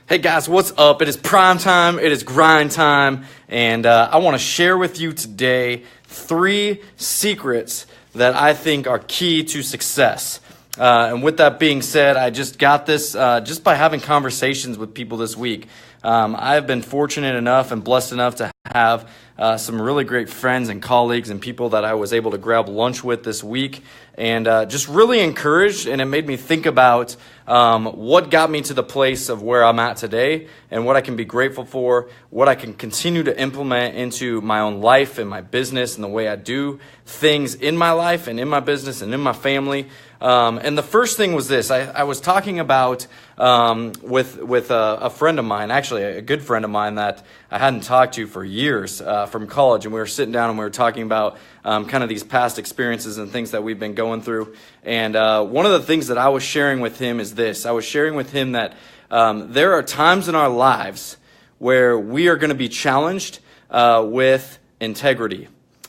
Hey guys, what's up? It is prime time, it is grind time, and I want to share with you today 3 secrets that I think are key to success. And with that being said, I just got this just by having conversations with people this week. I have been fortunate enough and blessed enough to have some really great friends and colleagues and people that I was able to grab lunch with this week, and just really encouraged, and it made me think about what got me to the place of where I'm at today and what I can be grateful for, what I can continue to implement into my own life and my business and the way I do things in my life and in my business and in my family. And the first thing was this. I was talking about with a friend of mine, actually a good friend of mine that I hadn't talked to for years from college, and we were sitting down and we were talking about kind of these past experiences and things that we've been going through. And one of the things that I was sharing with him is this. I was sharing with him that there are times in our lives where we are going to be challenged with integrity.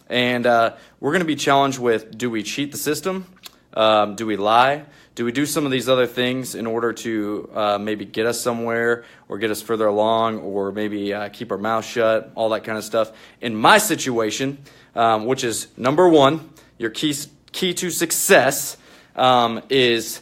And we're going to be challenged with, do we cheat the system? Do we lie? Do we do some of these other things in order to maybe get us somewhere or get us further along, or maybe keep our mouth shut, all that kind of stuff? In my situation, which is number 1, your key to success is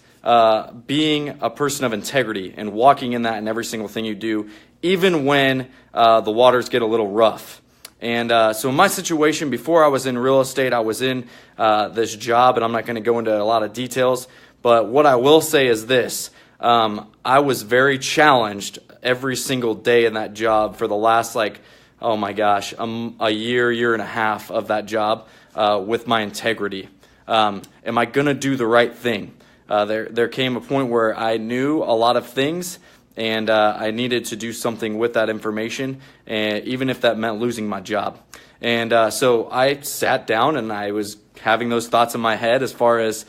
being a person of integrity and walking in that in every single thing you do, even when the waters get a little rough. And so in my situation, before I was in real estate, I was in this job, and I'm not going to go into a lot of details, but what I will say is this. I was very challenged every single day in that job for the last, a year and a half of that job with my integrity. Am I going to do the right thing? There came a point where I knew a lot of things, and I needed to do something with that information, even if that meant losing my job. And so I sat down and I was having those thoughts in my head as far as,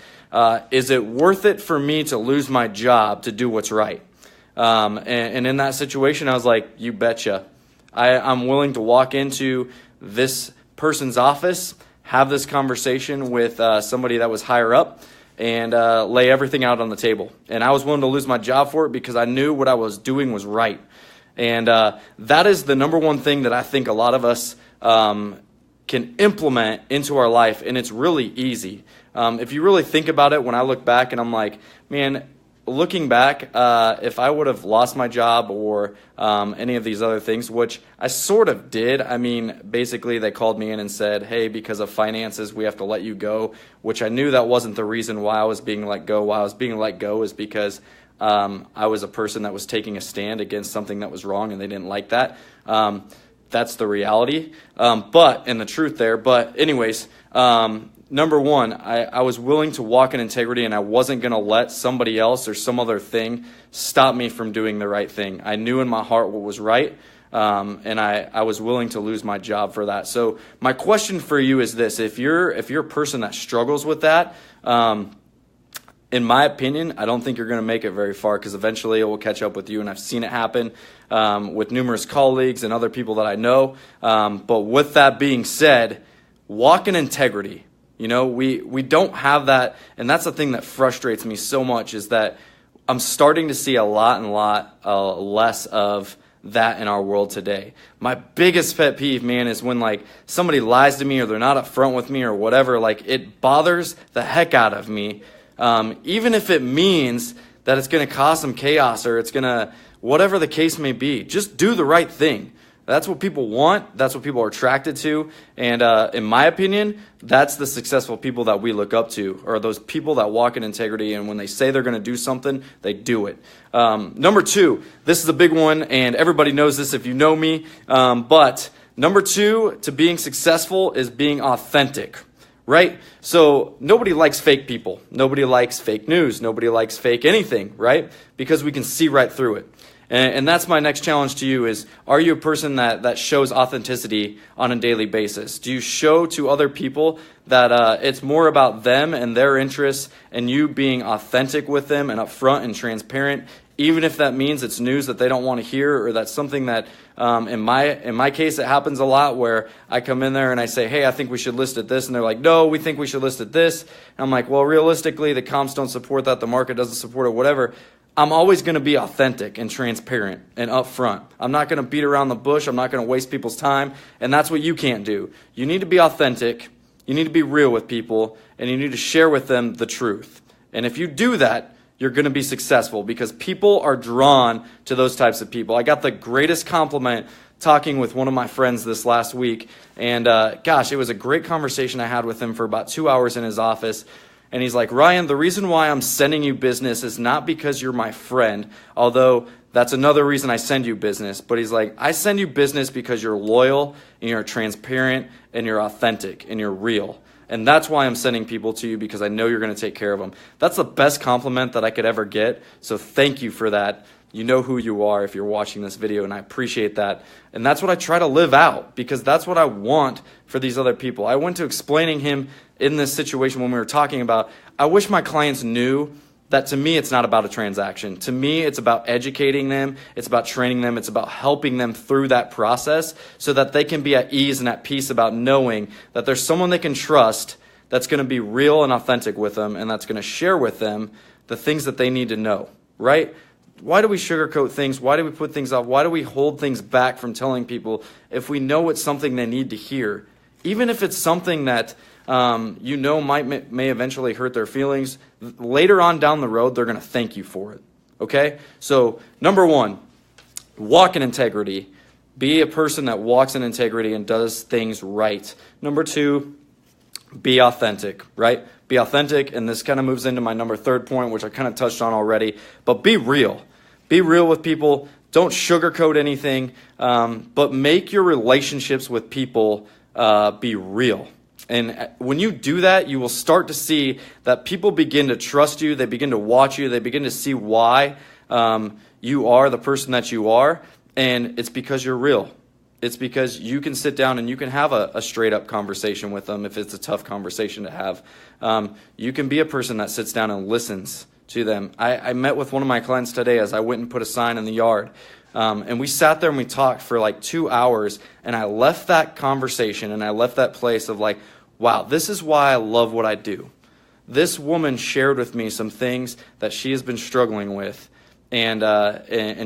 is it worth it for me to lose my job to do what's right? And in that situation, I was like, you betcha. I'm willing to walk into this person's office, have this conversation with somebody that was higher up, and lay everything out on the table. And I was willing to lose my job for it because I knew what I was doing was right. And that is the number 1 thing that I think a lot of us can implement into our life, and it's really easy. If you really think about it, when I look back and I'm like, man, looking back, if I would have lost my job or any of these other things, which I sort of did. I mean, basically they called me in and said, hey, because of finances, we have to let you go, which I knew that wasn't the reason why I was being let go. Why I was being let go is because I was a person that was taking a stand against something that was wrong, and they didn't like that. That's the reality, and the truth there. But anyways, number 1, I was willing to walk in integrity, and I wasn't going to let somebody else or some other thing stop me from doing the right thing. I knew in my heart what was right, and I was willing to lose my job for that. So my question for you is this. If you're a person that struggles with that, in my opinion, I don't think you're going to make it very far, because eventually it will catch up with you, and I've seen it happen with numerous colleagues and other people that I know. But with that being said, walk in integrity. You know, we don't have that, and that's the thing that frustrates me so much, is that I'm starting to see a lot less of that in our world today. My biggest pet peeve, man, is when somebody lies to me, or they're not upfront with me, or whatever. It bothers the heck out of me. Even if it means that it's going to cause some chaos, or it's going to, whatever the case may be, just do the right thing. That's what people want. That's what people are attracted to. And in my opinion, that's the successful people that we look up to, are those people that walk in integrity, and when they say they're going to do something, they do it. Number 2, this is a big one, and everybody knows this if you know me. But number 2 to being successful is being authentic. Right? So nobody likes fake people. Nobody likes fake news. Nobody likes fake anything, right? Because we can see right through it. And that's my next challenge to you is, are you a person that shows authenticity on a daily basis? Do you show to other people that it's more about them and their interests, and you being authentic with them and upfront and transparent, even if that means it's news that they don't want to hear, or that's something that, in my case, it happens a lot, where I come in there and I say, hey, I think we should list at this, and they're like, no, we think we should list at this. And I'm like, well, realistically, the comps don't support that, the market doesn't support it, whatever. I'm always going to be authentic and transparent and upfront. I'm not going to beat around the bush. I'm not going to waste people's time. And that's what you can't do. You need to be authentic. You need to be real with people. And you need to share with them the truth. And if you do that, you're going to be successful because people are drawn to those types of people. I got the greatest compliment talking with one of my friends this last week. And gosh, it was a great conversation I had with him for about 2 hours in his office. And he's like, Ryan, the reason why I'm sending you business is not because you're my friend, although that's another reason I send you business. But he's like, I send you business because you're loyal and you're transparent and you're authentic and you're real. And that's why I'm sending people to you, because I know you're going to take care of them. That's the best compliment that I could ever get. So thank you for that. You know who you are if you're watching this video, and I appreciate that. And that's what I try to live out, because that's what I want for these other people. I went to explaining him in this situation when we were talking about, I wish my clients knew that to me it's not about a transaction. To me, it's about educating them, it's about training them, it's about helping them through that process so that they can be at ease and at peace about knowing that there's someone they can trust that's going to be real and authentic with them, and that's going to share with them the things that they need to know, right? Why do we sugarcoat things? Why do we put things off? Why do we hold things back from telling people if we know it's something they need to hear? Even if it's something that may eventually hurt their feelings, later on down the road, they're going to thank you for it, okay? So number one, walk in integrity. Be a person that walks in integrity and does things right. Number two, be authentic, right? Be authentic, and this kind of moves into my third point, which I kind of touched on already, but be real. Be real with people. Don't sugarcoat anything, but make your relationships with people be real. And when you do that, you will start to see that people begin to trust you. They begin to watch you. They begin to see why you are the person that you are. And it's because you're real. It's because you can sit down and you can have a straight up conversation with them if it's a tough conversation to have. You can be a person that sits down and listens to them. I met with one of my clients today as I went and put a sign in the yard. And we sat there and we talked for like 2 hours, and I left that conversation and I left that place of like, wow, this is why I love what I do. This woman shared with me some things that she has been struggling with, and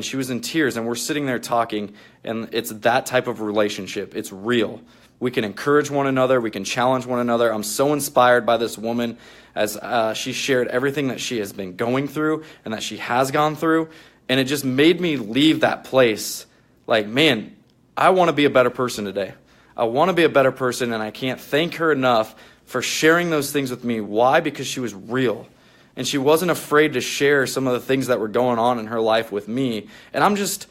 she was in tears, and we're sitting there talking, and it's that type of relationship. It's real. We can encourage one another. We can challenge one another. I'm so inspired by this woman as she shared everything that she has been going through and that she has gone through. And it just made me leave that place like, man, I want to be a better person today. I want to be a better person, and I can't thank her enough for sharing those things with me. Why? Because she was real. And she wasn't afraid to share some of the things that were going on in her life with me. And I'm just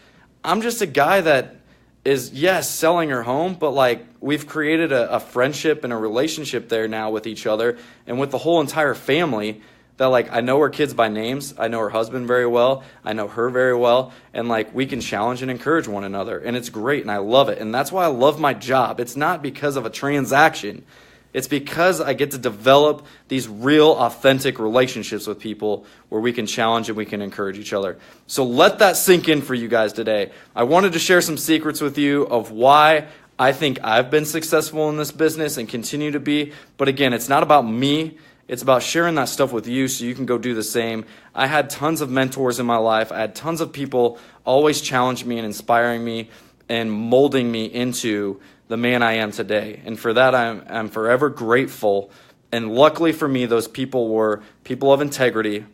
a guy that is, yes, selling her home, but like we've created a friendship and a relationship there now with each other and with the whole entire family that like I know her kids by names. I know her husband very well. I know her very well. And like we can challenge and encourage one another. And it's great, and I love it. And that's why I love my job. It's not because of a transaction. It's because I get to develop these real, authentic relationships with people where we can challenge and we can encourage each other. So let that sink in for you guys today. I wanted to share some secrets with you of why I think I've been successful in this business and continue to be. But again, it's not about me. It's about sharing that stuff with you so you can go do the same. I had tons of mentors in my life. I had tons of people always challenge me and inspiring me and molding me into the man I am today. And for that, I'm forever grateful. And luckily for me, those people were people of integrity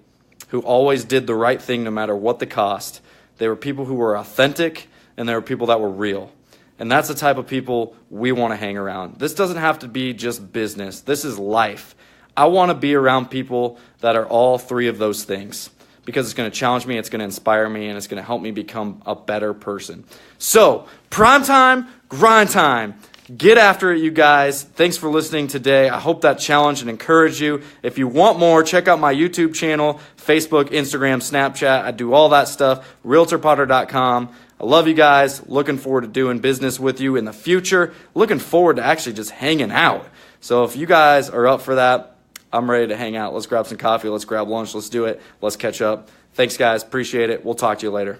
who always did the right thing no matter what the cost. They were people who were authentic, and they were people that were real. And that's the type of people we want to hang around. This doesn't have to be just business. This is life. I want to be around people that are all three of those things because it's going to challenge me, it's going to inspire me, and it's going to help me become a better person. So, prime time, grind time. Get after it, you guys. Thanks for listening today. I hope that challenged and encouraged you. If you want more, check out my YouTube channel, Facebook, Instagram, Snapchat. I do all that stuff, realtorpotter.com. I love you guys. Looking forward to doing business with you in the future. Looking forward to actually just hanging out. So if you guys are up for that, I'm ready to hang out. Let's grab some coffee. Let's grab lunch. Let's do it. Let's catch up. Thanks, guys. Appreciate it. We'll talk to you later.